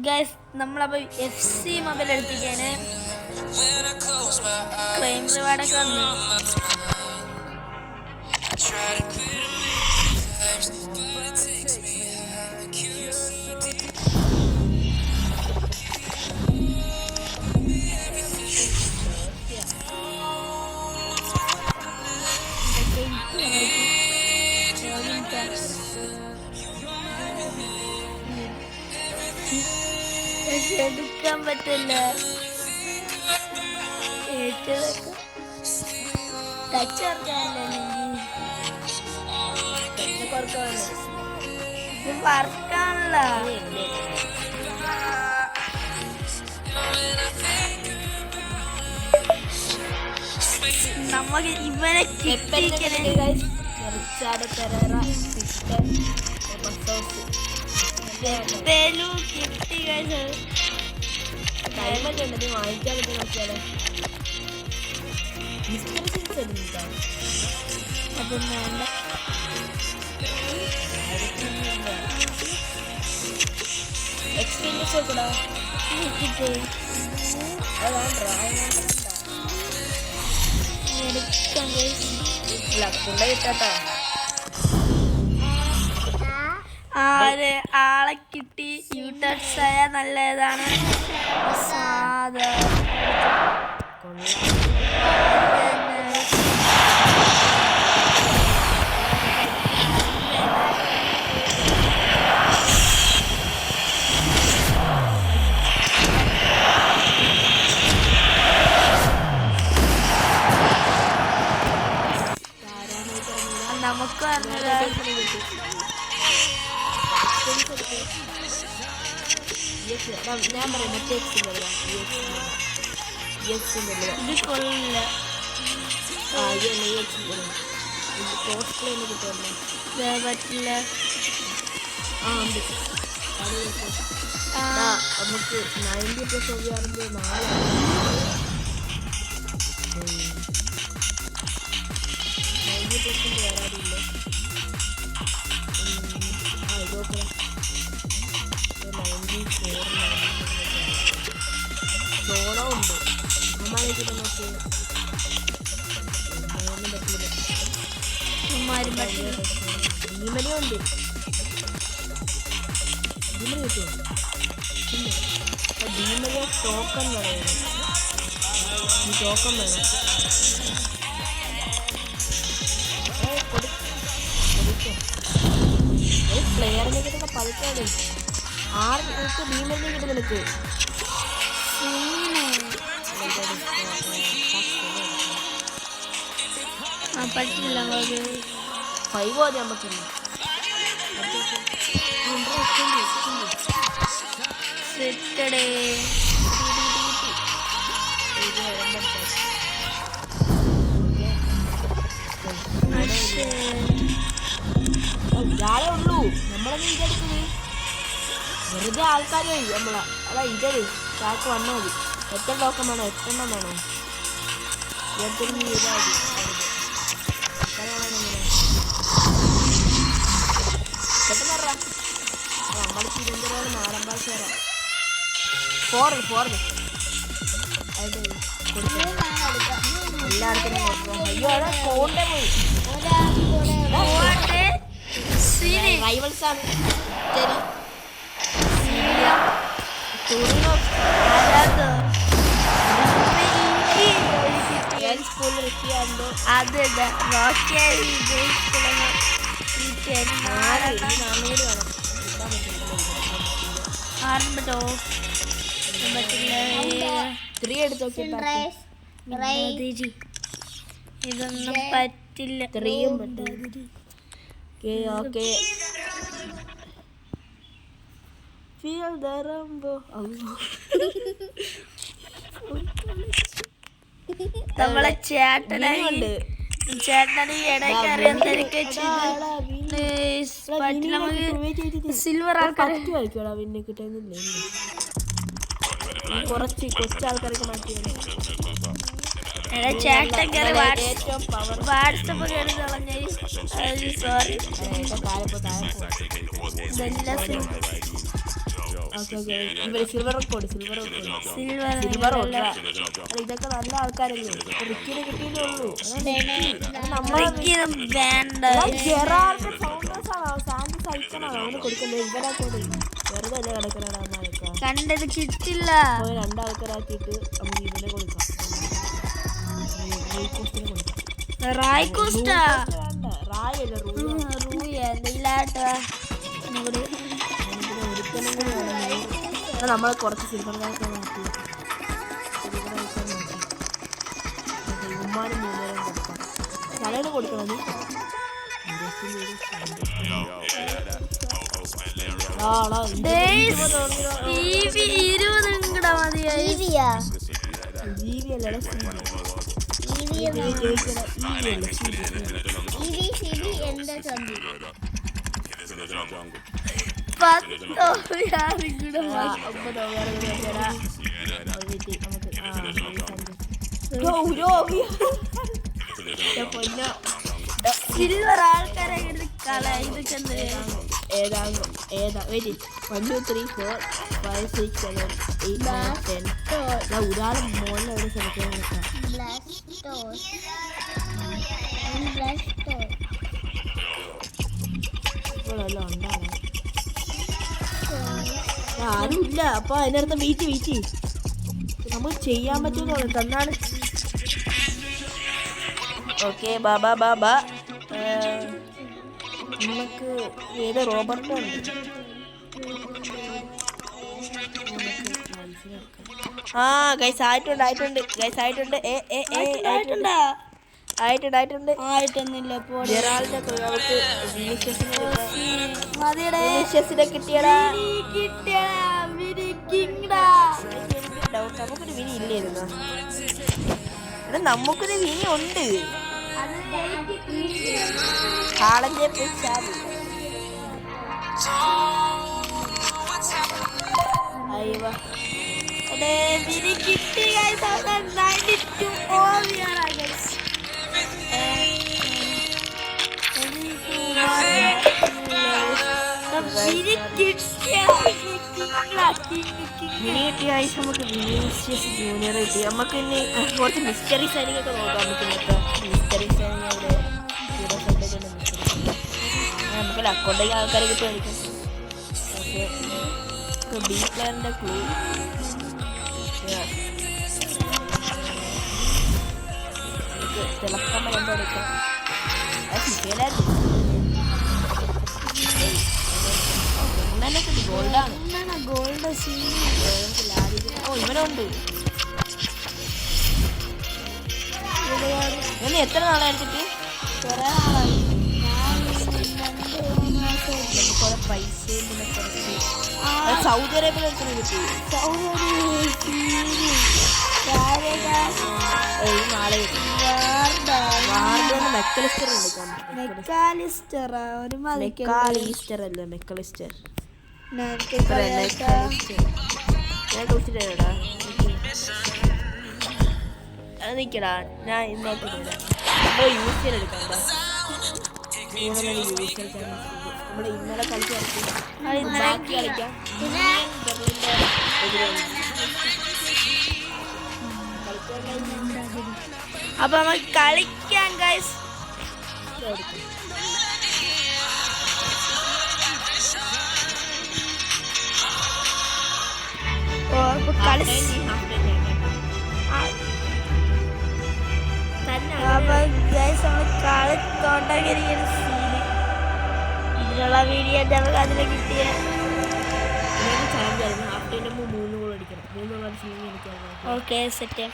Guys നമ്മളപ്പോൾ FC mobile എടുത്തിരിക്കുകയാണ്. Claim റിവാർഡൊക്കെ വന്നു. എടുക്കാൻ പറ്റില്ല. ടച്ച് വർക്കാണല്ല. നമുക്ക് ഇവനെ കിട്ടിയിരിക്കണേ. കിട്ടി ഡയമണ്ട് ഉണ്ട്, നീ വാങ്ങിക്കാൻ പറ്റുന്ന നോക്കിയാലേ. അതും വേണ്ട. എക്സ്പീരിയൻസ് നോക്കടാ. കിട്ടാട്ടാ. ആളെ കിട്ടി. യൂട്ടേഴ്സ് ആയ നല്ലതാണ്. നമുക്ക് ഞാൻ പറയാം മറ്റേ ഇത് കൊള്ളില്ല. പറ്റില്ല. നമുക്ക് 90+ ഉപയോഗിക്കുമ്പോൾ 4 90% വരാറില്ല. ഇതൊക്കെ 94 സോണുണ്ട്. അമ്മമാരേക്കിട്ട് നോക്കി ഭീമനിയുണ്ട്. ഭീമനി കിട്ടുമോ? ഭീമനിയെ ടോക്കൺ വേണം. ഈ ടോക്കൺ വേണം. പ്ലെയറിനെ കിട്ടുന്ന പതുക്കാതെ 6 ഭീമനെ കിട്ടും നിനക്ക്. പറ്റില്ല. 5 മതി നമുക്കില്ല. ഇയാളെ ഉള്ളൂ നമ്മളൊന്നും ഇതെടുക്കുന്നത്. വെറുതെ ആൾക്കാർ വരും നമ്മളെ. അതാ ഇതൊരു ചാക്ക് വന്നാൽ മതി. എത്ര ടോക്കൺ വേണോ? 8 എണ്ണം വേണോ? പെട്ടെന്ന് നമ്മൾ തിരുവനന്തപുരം നാടൻ ഭാഷ വരാം. 4 എല്ലായിടത്തിനും കൊടുക്കും. അയ്യോ അവിടെ ഫോണിലെ പോയി. റൈവൽസ് ആണ്. സ്കൂളിൽ എത്തിയാണ്ടോ അത് ഇതൊന്നും പറ്റില്ല. 3 Feel the rumble. നമ്മളെ ചേട്ടനെ ഇടയ്ക്ക് അറിയാൻ സിൽവർ ആൾക്കാർ പിന്നെ കിട്ടുന്നില്ല. കുറച്ച് ആൾക്കാർക്ക് മാറ്റി ചേട്ടൻ കയറി വാട്സപ്പ് കയറി കളഞ്ഞ. സോറി. സിൽവർ റെക്കോർഡ് സിൽവർ ഇതൊക്കെ നല്ല ആൾക്കാരല്ലേ. റിക്കിനെ കിട്ടിയതേ ഉള്ളൂ. വേണ്ട ജെറാൾഡ് ഫൗണ്ടേഴ്സ് ആണോ സാൻഡി സൈക്കണാണോ അവന് കൊടുക്കുന്നത്? ഇവരെ കൂടി വെറുതെ അല്ലേ കിടക്കണടാ. കണ്ടത് കിട്ടില്ല. രണ്ടാൾക്കാരാക്കിയിട്ട് നമുക്ക് ഇവനെ കൊടുക്കാം. റായ്ക്കോസ്റ്റാ റായല്ല റൂയ എന്തെങ്കിലാട്ടോ നമ്മൾ കുറച്ച് സിൽവർ കായ്ക്കാൻ നോക്കി. ഉമ്മാനും മൂന്നേരം കൊടുക്കാം. തലേന്ന് കൊടുക്കണം. സിൽവർ ആൾക്കാരെ ഏതാ 1 2 3 4 5 6 7 8 9 10 ഒരാൾ മോളിൽ എവിടെ സെലക്ട് ഉണ്ടാണ് ആരുമില്ല. അപ്പൊ അതിനടുത്ത് വെയിറ്റ് നമുക്ക് ചെയ്യാൻ പറ്റുമെന്ന് തന്നാണ്. ഓക്കെ ബാബാ നമുക്ക് ഏത് റോബർട്ടോ ഉണ്ട്. ഗൈസ് ആയിട്ടുണ്ട് ജെറാൾഡിനെ കിട്ടിയടാ. നമുക്കൊരു വിനി ഇല്ലായിരുന്നു. എടാ നമുക്കൊരു വിനി ഉണ്ട്. ഹാളന്റെ നമുക്ക് വിനീഷ്യസ് ജൂനിയർ കിട്ടി. നമുക്ക് ഇനി കുറച്ച് മിസ്റ്ററി സൈനികയൊക്കെ നോക്കാം. മിസ്റ്ററി സൈനിക നമുക്ക് അക്കൗണ്ടിൽ ആൾക്കാരെ കിട്ടുമായിരിക്കും. ഓക്കെ ബി പ്ലെയറിന്റെ ക്ലൂ തിളക്കമ്മ എന്തോ എടുക്കാം. ഗോൾഡാണ്. ഗോൾഡ് ഇവനുണ്ട്. ഇവന് എത്ര നാളെ എടുത്തിട്ട്? കുറെ നാളായി. കുറെ പൈസയും പിന്നെ കുറച്ച് സൗദി അറേബ്യയിൽ എടുക്കുന്ന കിട്ടി. നാളെ മെക്കലിസ്റ്റർ എടുക്കാം. മെക്കാലിസ്റ്റർ അല്ല മെക്കലിസ്റ്റർ. നിക്കടാ ഞാൻ ഇന്നോട്ട് യൂസ് ചെയ്തെടുക്കാം. നമ്മുടെ ഇന്നലെ കളിക്കാൻ കളിക്കാം. അപ്പൊ നമുക്ക് കളിക്കാം ഗൈസ്. ഇതിനുള്ള വീഡിയോ നമുക്ക് അതിൽ കിട്ടിയ ഓക്കെ സെറ്റ്.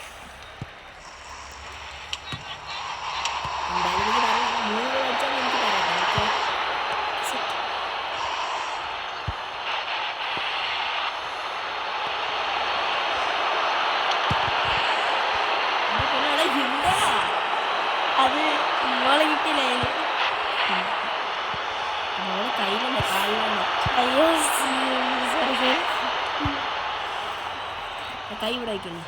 അത് മോളെ കിട്ടിയില്ലേ? മോളെ കയ്യിലല്ല കാലിലാണ്. അയ്യോ സോറി സോറി. കൈ ഇവിടെ വയ്ക്കുന്നു.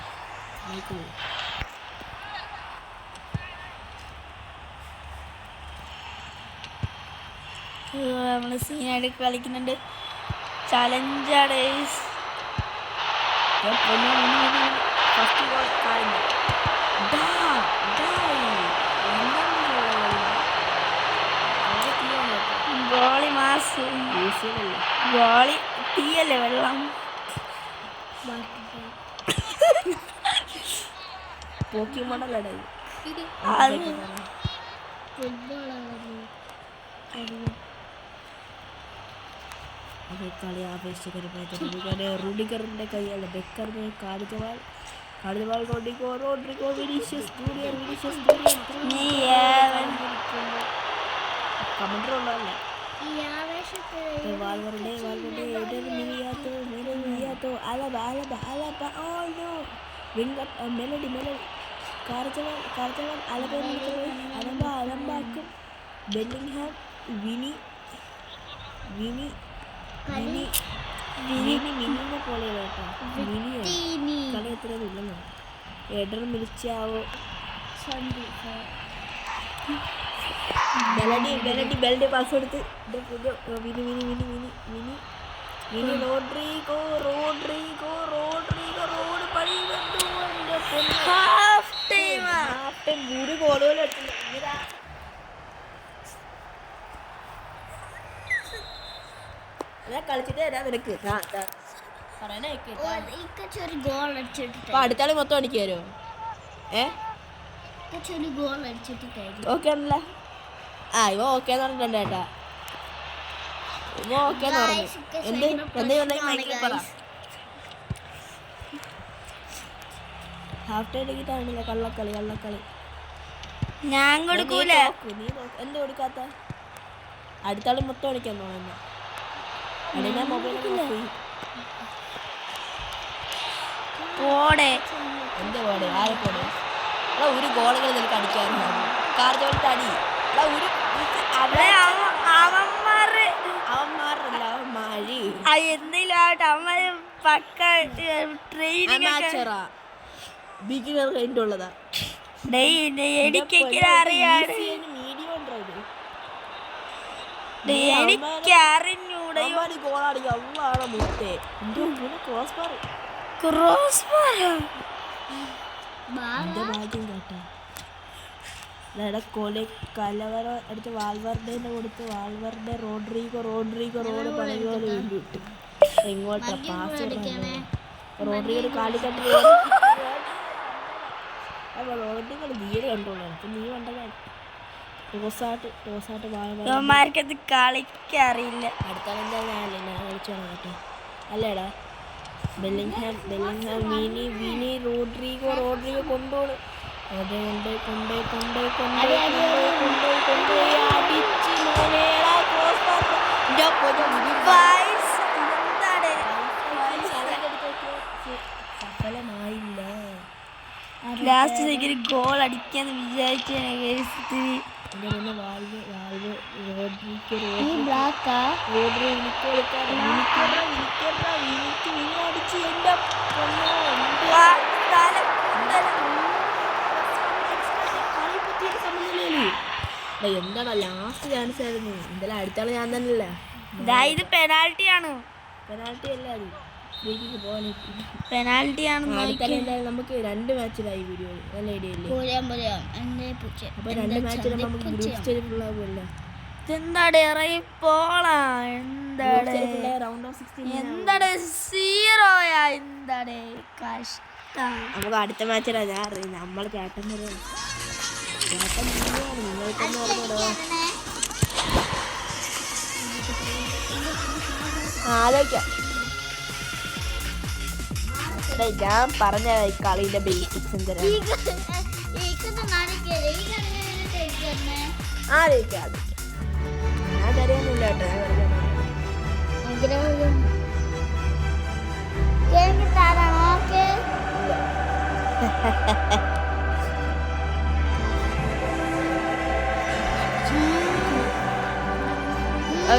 നമ്മള് സീനായിട്ട് കളിക്കുന്നുണ്ട്. ചലഞ്ചാണ്. ഫസ്റ്റ് ഗോൾ കഴിഞ്ഞു. ഗോളി മാസ് ഗോളി തീയല്ലേ വെള്ളം പോക്കി മോഡലട കളി ആവേശകരമായ റൂഡിഗറിന്റെ കൈയാണ് ബെക്കറിനെ കാടുവാൾ കൊണ്ടിക്കോ റോഡ്രിഗോ വിനീഷ്യസ് ജൂനിയർ കമന്റർ ഉള്ളതല്ല വാൽവറുടെ മെലഡി കാർജവാൻ അലമ്പാക്കും ബെല്ലിംഗ്ഹാം മിനിനെ പോലെ കേട്ടോ കളി എത്രയൊന്നും ഇല്ലെന്നോ എഡർ മിലിച്ചാവോ ബെലഡി പാസ് കൊടുത്ത് മിനി റോഡ്രിഗോ റോഡ് പണി ഹാഫ് ടൈം 3 ഗോളുകൾ കളിച്ചിട്ട് തരാം നിനക്ക് അടുത്താളി മൊത്തം അടിക്ക് തരുമോ ഓക്കെ ആണല്ലോ ഇവ ഓക്കെ എന്ന് പറഞ്ഞിട്ടുണ്ട് ചേട്ടാ ഇവ ഓക്കെ എന്ന് പറഞ്ഞു ഹാഫ് ടൈം ടിക്കറ്റാണല്ലോ കള്ളക്കളി ഞാൻ കൊടുക്കൂല നീ എന്ത് കൊടുക്കാത്ത അടുത്താളി മൊത്തം അടിക്കാൻ തോന്നുന്നു പോടെ എന്റെ പോടെ ആരെ പോടെ ഒരു ഗോളുകൾ നിനക്ക് അടിക്കാറുണ്ട് കാർജോളിന്റെ അടി കലവറ അടുത്ത് വാൽവറുടെ കൊടുത്ത് വാൽവറുടെ റോഡ്രിഗോ റോഡ് പണിപോലെ വേണ്ടിയിട്ട് എങ്ങോട്ടാ പാസ് റോഡ്രിഗോ കാലിക്കട്ടി റോഡ്രിഗോ തീരെ കണ്ടോളൂ നീ കണ്ടതാണ് ടോസായിട്ട് വാൽവർക്കത് കളിക്കറിയില്ല അടുത്താളെന്താ ഞാൻ കളിച്ചോണം കേട്ടോ അല്ലേടാ ബെല്ലിംഗ്ഹാം വിനി റോഡ്രിഗോ കൊണ്ടോളൂ സഫലമായില്ല ലാസ്റ്റ് ഗോൾ അടിക്കാന്ന് വിചാരിച്ചു എന്താണ് ലാസ്റ്റ് ചാൻസ് ആയിരുന്നു എന്തായാലും അടുത്താള് ഞാൻ തന്നെയല്ലേ ഇത് പെനാൽറ്റി ആണ് പെനാൽറ്റി അല്ല അത് പെനാൽറ്റി ആണ് നമുക്ക് 2 മാച്ചിലായി വീഡിയോ നല്ല ഐഡിയ അല്ലേ അപ്പൊ 2 മാച്ചിൽ നമുക്ക് ഗ്രൂപ്പ് സ്റ്റേജ് ഫുള്ളാകുമല്ലോ എന്താണ് ഇറങ്ങി പോളാ എന്താണ് സീറോയാ എന്താണ് കഷ്ടം നമുക്ക് അടുത്ത മാച്ചിലാ ഞാൻ അറിയുന്നത് നമ്മൾ ചേട്ടൻ ആലോചിക്കാം ഞാൻ പറഞ്ഞ കളിയുടെ ബേസിക്സ് എന്തിനാ ആലോചിക്കാം ഞാൻ തരുന്നില്ല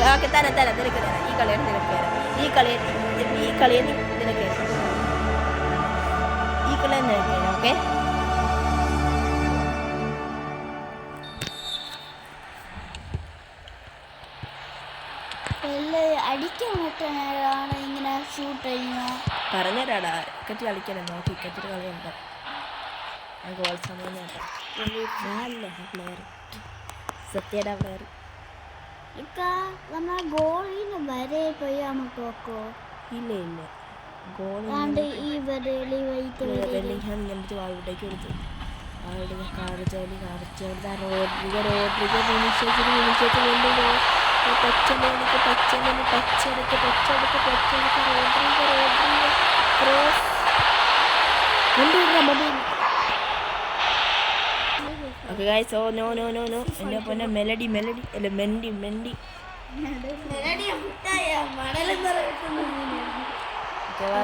ഓക്കെ തരാം നിനക്ക് തരാം ഈ കളിയാണ് നിനക്ക് തരാം ഈ കളിയെ നിനക്ക് തരാം ഓക്കെ അടിക്കാൻ നേരമാണ് ഇങ്ങനെ ഷൂട്ട് ചെയ്യുന്നത്? പറഞ്ഞുതരാടാ, ക്രിക്കറ്റ് കളിക്കാനോ ക്രിക്കറ്റ് കളിയുണ്ട്. ഗോൾ സമയം ഞാനല്ലേ പ്ലെയർ, സത്യയുടെ പ്ലെയർ. നമ്മളെ ഗോളിന് വരെ പോയി നമുക്ക് നോക്കോ? ഇല്ല ഇല്ല, ഗോൾ ഈ വരയില് വെല്ലിംഗ്ഹാം ഇങ്ങനത്തെ വാൾവിട്ടേക്ക് കൊടുത്തു. അവിടെ കാണിച്ചു റോഡ്രിഗോ വിനിഷ്യസ് വീണ്ടും ടച്ചെടുത്ത് Rodrigo cross okay guys. Oh no no no no, എൻ്റെ പൊന്നെ മെലഡി അല്ല മെൻഡി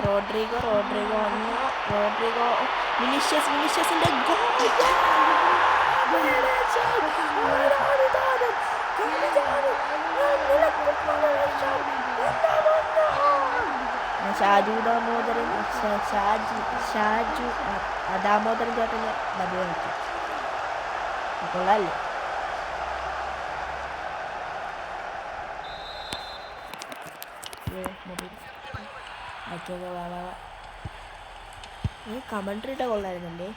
റോഡ്രിഗോ വന്നു. റോഡ്രിഗോ വിനിഷ്യസിന്റെ ഷാജു ദാമോദരൻ ദാമോദരൻ ചേട്ടൻ്റെ ഡബിൾ കളിച്ചു. കൊള്ളാല്ലേ? കമൻട്രി ഇട്ട കൊള്ളായിരുന്നല്ലേ?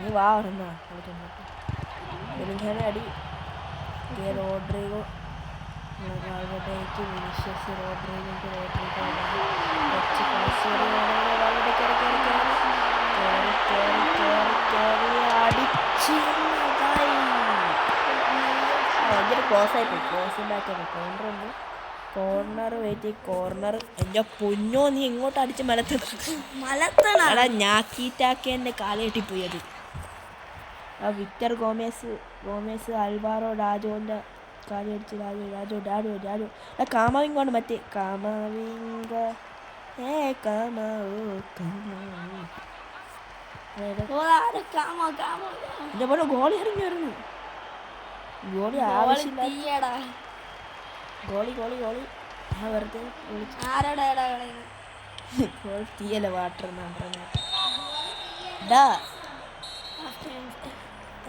നീ വാ പറഞ്ഞാ കളിക്കാൻ അടി. റോഡ്രിഗോ വിനിഷ്യസ് ഭയങ്കര ക്ലോസായി പോയി. ക്ലോസിലാക്കിയാണ് കോർണർ വെയിറ്റ്. കോർണർ എൻ്റെ പൊന്നോ, നീ എങ്ങോട്ട് അടിച്ച് മലത്തടാ ഞാക്കീറ്റാക്കി എൻ്റെ കാലയിട്ടിപ്പോയി. അത് ആ വിക്ടർ ഗോമേസ് അൽവാറോ രാജോൻ്റെ കാലി അടിച്ച് രാജോ കാമാവിങ്ങോണ്ട് മറ്റേ കാമാവിങ്ക എൻ്റെ പോലെ ഗോളി ഇറങ്ങി വരുന്നു. ഗോളി ആവശ്യമില്ല. ഗോളി ആ വെറുതെ തീയല്ല വാട്ടർ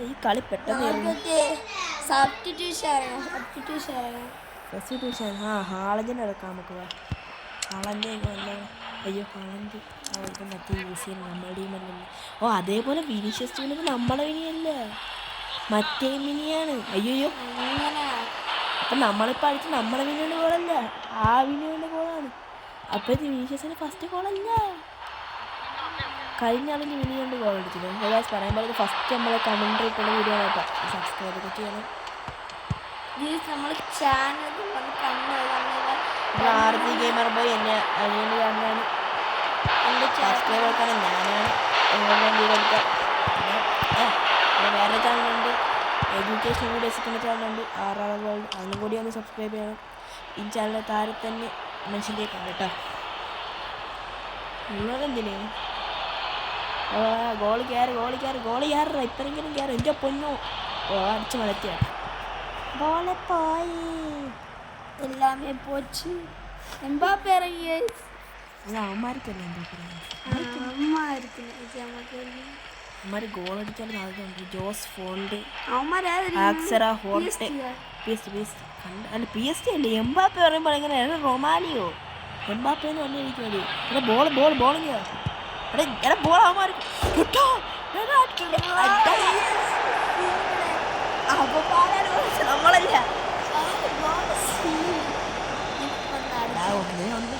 ഈ കളി പെട്ടെന്ന് സബ്സ്റ്റിറ്റ്യൂഷൻ. ഹാളഞ്ചിനെ എടുക്കാം നമുക്ക്. ഹാളഞ്ച് അയ്യോ ഹാളഞ്ച് അവർക്ക് മറ്റേ യൂസ് ചെയ്യുന്നത് നമ്മുടെ ടീമല്ലല്ലോ. ഓ അതേപോലെ വിനിഷ്യസ് ടീമിന് നമ്മളെ വിനിയല്ല, മറ്റേ മിനിയാണ്. അയ്യോ അപ്പം നമ്മളിപ്പോൾ അടിച്ച് നമ്മളെ വിനിയുടെ ഗോളല്ല, ആ വിനിയുടെ ഗോളാണ്. അപ്പം വിനിഷ്യസിന് ഫസ്റ്റ് ഗോളല്ല, കഴിഞ്ഞ ആളിൻ്റെ വിനിയുണ്ട് ഗോൾ അടിച്ചില്ല. ഗൈസ് പറയുമ്പോൾ ഫസ്റ്റ് നമ്മളെ കമൻട്രി ഇട്ടുള്ള വീഡിയോ ആയിട്ടോ. സബ്സ്ക്രൈബ് ഒക്കെ ചെയ്യണം. ആർത്തി ഗെയിമർ ബോയ് എന്നെ അനിയൻ്റെ ചാനലാണ്. എൻ്റെ സബ്സ്ക്രൈബ് എടുക്കണം ഞാനാണ്. പിന്നെ വേറെ ചാനലുണ്ട്, എഡ്യൂക്കേഷൻ വീഡിയോസ് ഇട്ടുള്ള ചാനലുണ്ട്, RR വേൾഡ്. അതിനും കൂടി ഒന്ന് സബ്സ്ക്രൈബ് ചെയ്യണം. ഈ ചാനൽ താരെ തന്നെ മെൻഷൻ ചെയ്തിട്ടുണ്ട് കേട്ടോ. നിങ്ങളെന്തിന് ഗോളി കയറ ഇത്രയെങ്കിലും കയറും. എൻ്റെ പൊന്നു അടിച്ച് മലത്തിയാണ്. ഗോളെ പോയി എല്ലാമേ പോച്ച്. എംബാപ്പെ ഇറങ്ങി. അവന്മാർക്കല്ലേ അവന്മാർ ഗോൾ അടിക്കാൻ സാധ്യതയുണ്ട്. ജോസ് ഫോണ്ട്, ആക്സറ ഹോർട്ടെ, അല്ല PSG അല്ലേ. എംബാപ്പെ പറയുമ്പോൾ എങ്ങനെ റൊമാലിയോ എംബാപ്പെ എന്ന് പറഞ്ഞിരിക്കും. അത് ബോളിങ് ബോൾ അവന്മാർ നമ്മളല്ല.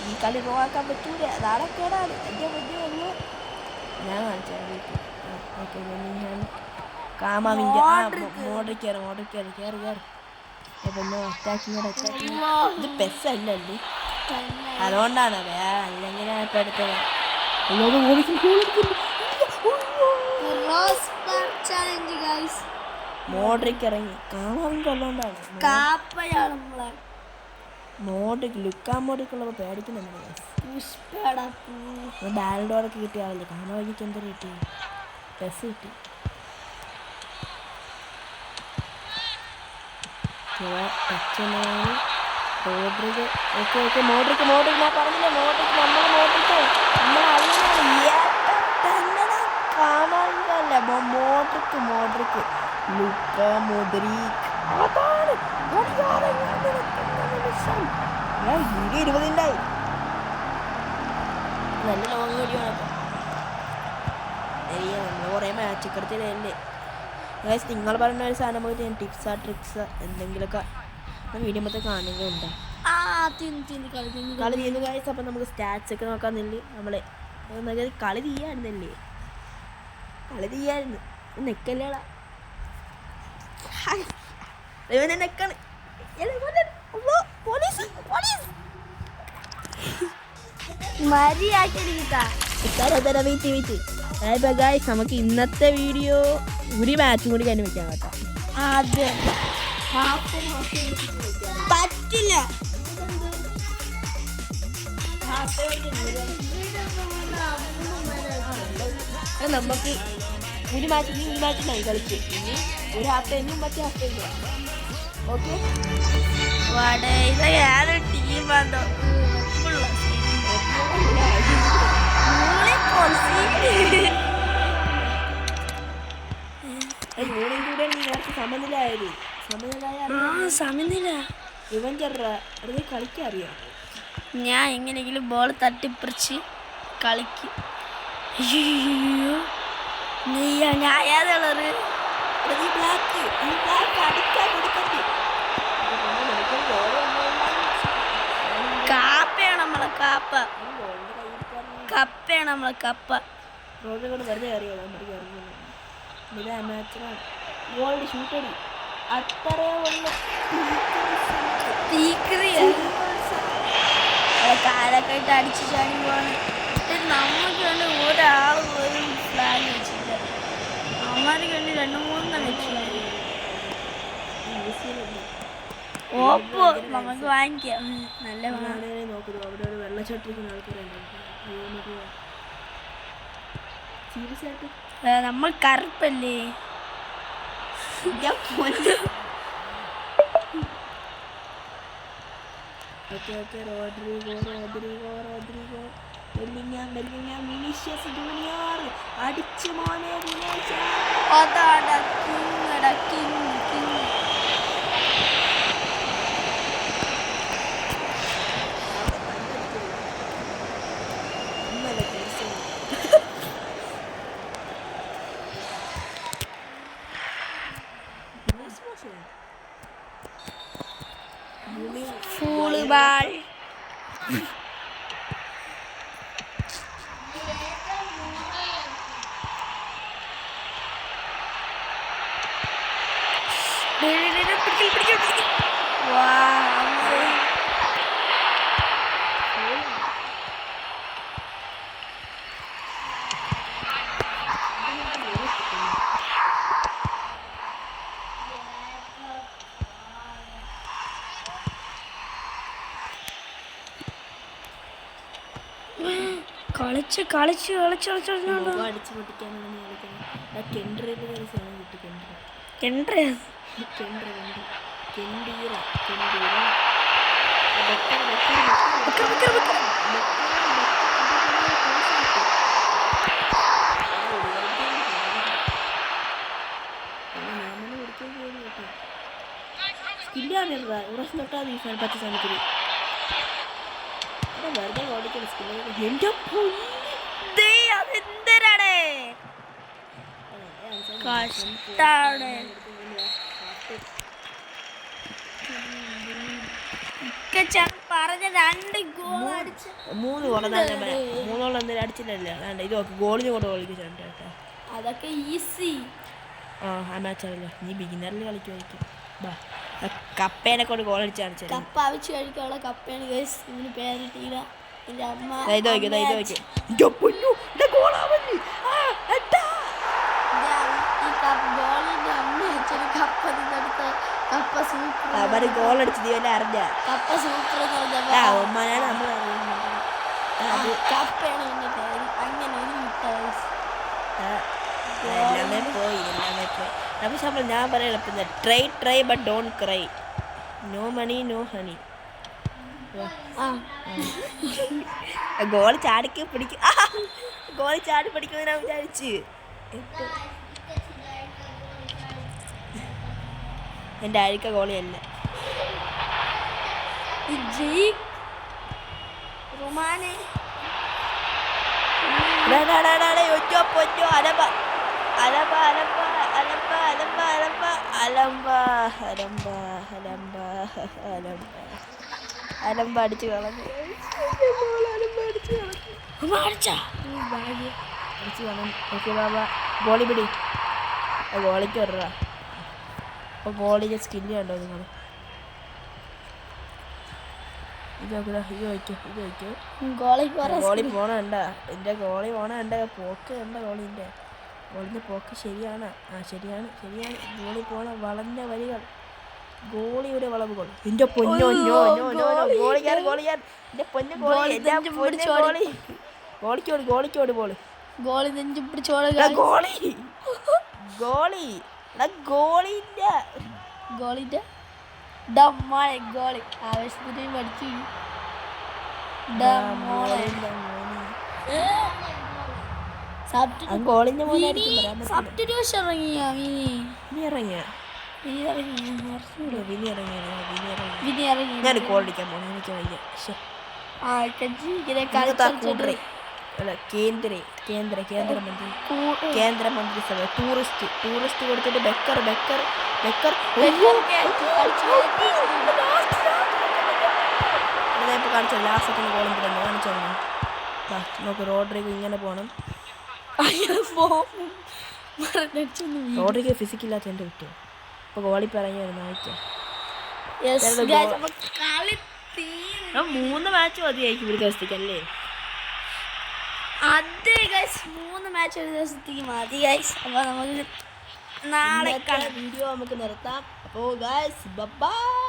ഈ കളി റോക്കാൻ പറ്റൂല, നാളെക്കേടാണ്. എൻ്റെ വലിയ ഒന്ന് ഞാൻ കാണിച്ചാൽ ഓക്കെ. കാമാവിൻ്റെ മോഡൽ കയറി പിന്നെ അറ്റാക്കിങ്ങോടെ ഇത് പെസ്സല്ലേ, അതുകൊണ്ടാണ് അല്ലെങ്കിൽ ഞാൻ ഇപ്പം എടുത്തത്. മോഡ്രിക്ക് ഇറങ്ങി കാമാവിൻ്റെ ഉള്ളതുകൊണ്ടാണ്. ലുക്കാ മോഡ്രിക്കുള്ളപ്പോൾ പേടിക്കുന്നുണ്ട്. ബാലൻഡോറൊക്കെ കിട്ടിയ ആളല്ലേ. കാമാവിക്ക് എന്തൊരു കിട്ടി, പെസ് കിട്ടി. മോഡ്രിക്ക് ഞാൻ പറഞ്ഞില്ലേ, മോഡ്രിക്ക് നമ്മളെ കാമാവിൻ്റെ അല്ല മോഡ്രിക്ക് ലുക്കാ മോഡ്രിക്ക് അതാണ് ഘടികാരം ഞാൻ നിൽക്കുന്ന നിമിഷം. 20 ഉണ്ടായി. നല്ല ലോങ് വീഡിയോ ആണ്. നമ്മൾ കുറേ മാച്ചൊക്കെ എടുത്തില്ലേ. നിങ്ങൾ പറയുന്ന ഒരു സാധനം നമുക്ക് ചെയ്യാം. ടിപ്സാ ട്രിക്സ് എന്തെങ്കിലുമൊക്കെ വീഡിയോ മൊത്തം കാണുന്നുണ്ട്. കളി ചെയ്യുന്ന കാര്യം. അപ്പം നമുക്ക് സ്റ്റാറ്റ്സ് ഒക്കെ നോക്കാന്നില്ലേ. നമ്മളെ കളി ചെയ്യായിരുന്നല്ലേ. കളി ചെയ്യായിരുന്നു. നെക്കല്ലേടാ നെക്കാണ്. നമുക്ക് ഇന്നത്തെ വീഡിയോ ഒരു മാച്ചും കൂടി കഴിഞ്ഞ് വെക്കാൻ കേട്ടോ. പറ്റില്ല. നമുക്ക് ഒരു മാച്ചിനായി കളിച്ച് ഇനി ഒരു ഹാഫ് ടൈമും മറ്റേ ഹാഫ് ടൈം. ഓക്കെ ഏതൊരു ടീമാണോ സമനിലായത്. സമനില. ഇവൻ ചെറുതെ കളിക്കാൻ അറിയാം. ഞാൻ എങ്ങനെയെങ്കിലും ബോൾ തട്ടിപ്പറിച്ച് കളിക്കും. കാപ്പയാണ് നമ്മളെ കാപ്പ. കപ്പയാണ് നമ്മളെ കപ്പ. റോഡിനെ കൊണ്ട് വെറുതെ അറിയാം. ഗോൾഡ് ഷൂട്ടടി അത്രേ ഉള്ളു. കാലൊക്കെ ഇട്ട് അടിച്ച് ചാടി പോവാണ്. നമുക്ക് വേണ്ടി ഒരാൾ ഒരു ഫ്ലാഗ് വെച്ചില്ല. അവന്മാർക്ക് വേണ്ടി 2-3 വെച്ചില്ല. ഓപ്പോ നമുക്ക് വാങ്ങിക്കാം. നല്ല നോക്കുന്നു. അവിടെ ഒരു വെള്ളച്ചട്ടിരിക്കുന്ന ആൾക്കാരുണ്ട്. സീരിയസ് ആയിട്ട് നമ്മൾ കറുപ്പല്ലേ. വിനീഷ്യസ് ജൂനിയർ അടിച്ചു മോനെ. Fool ball. കളിച്ച് കളിച്ച് കളിച്ച് കളിച്ച് അടിച്ചു പൊട്ടിക്കാനാണ് പച്ച സമയത്തിൽ വെറുതെ ഓടിക്കുന്ന സ്കില്ല്. എന്റെ അതെന്തരാണ് കഷ്ടാണ്. പറഞ്ഞ 2 ഗോൾ അടിച്ച് 3 ഗോൾ 3 ഗോൾ എന്തെങ്കിലും അടിച്ചില്ലല്ലേ. ഇത് നോക്ക് ഗോളിന് കൊണ്ട് കളിക്കുന്നുണ്ട് കേട്ടോ. അതൊക്കെ ഈസി. ആ മാച്ചാണല്ലോ. നീ ബിഗിനറിൽ കളിക്കുമായിരിക്കും. കപ്പേനെ കൊണ്ട് ഗോൾ അടിച്ച് കാണിച്ചു. കപ്പ അവിച്ച് കഴിക്കാനുള്ള കപ്പയാണ് ഗൈസ്. ഇതിന് പേരിട്ടില്ല. എന്റെ അമ്മ ഇത് നോക്കി അവര് ഗോൾ അടിച്ച് നീ വല്ല അറിഞ്ഞ കപ്പ സൂപ്പർ ഒമ്മനാണ് നമ്മൾ കപ്പയാണ് എന്റെ പേര്. അങ്ങനെ ഒരു മിഠായി. എല്ലാമേ പോയി. നമ്മൾ ഞാൻ പറയാൻ എളുപ്പം try but don't cry. No money no honey. Goal ചാടിക്ക് പിടിക്കും. ഗോൾ ചാടി പിടിക്കുമെന്ന് ഞാൻ വിചാരിച്ച്. എൻ്റെ അഴുക്ക ഗോളിയല്ല. റുമാനെ അലമ്പ അടിച്ചു കളഞ്ഞു. ഓക്കെ ബാബ ഗോളി പിടി. ഗോളിക്ക് വരാ. അപ്പോൾ ഗോളിൻ്റെ സ്കില്ല് കണ്ടോ നിങ്ങൾ? ഇത് വയ്ക്കോ. ഗോളി പോണണ്ട. എൻ്റെ ഗോളി പോണണ്ട. പോക്ക് കണ്ട ഗോളിൻ്റെ പോക്ക് ശരിയാണ്. ശരിയാണ്. ഗോളി പോണ വളഞ്ഞ വരികൾ. ഗോളിയുടെ വളവുകൾ. എൻ്റെ പൊന്നോ ഗോളിക്കാർ എൻ്റെ പൊന്നു ഗോളിക്കോട് ബോള്. ഗോളി നെഞ്ചു പിടിച്ചോളി. ഗോളിന്റെ ഗോളി ആവേശത്തിന് പഠിച്ചു. സബ്സ്റ്റിറ്റ്യൂഷൻ ഇറങ്ങിയ ഞാൻ കോൾ അടിക്കാൻ പോണു. എനിക്ക് വയ്യ. കേന്ദ്രമന്ത്രി സഭ ടൂറിസ്റ്റ് കൊടുത്തിട്ട് ബെക്കർ ഇപ്പൊ കാണിച്ചോ. ലാസ്റ്റ് കോളം കിടന്നു കാണിച്ചോ. നമുക്ക് റോഡ്രിക്ക് ഇങ്ങനെ പോകണം. റോഡ്രിക്ക് ഫിസിക്കില്ലാത്ത എൻ്റെ കിട്ടും. അപ്പോൾ ഗോളി പറഞ്ഞ് വായിക്കാം. 3 മാച്ച് മതിയായിരിക്കും ഒരു ദിവസത്തേക്കല്ലേ? അതെ ഗൈസ്, 3 മാച്ച് ഒരു ദിവസത്തേക്ക് മതി ഗൈസ്. അപ്പോൾ നമുക്ക് നാളെ വീഡിയോ നമുക്ക് നിർത്താം. അപ്പോൾ ഗൈസ് ബൈ.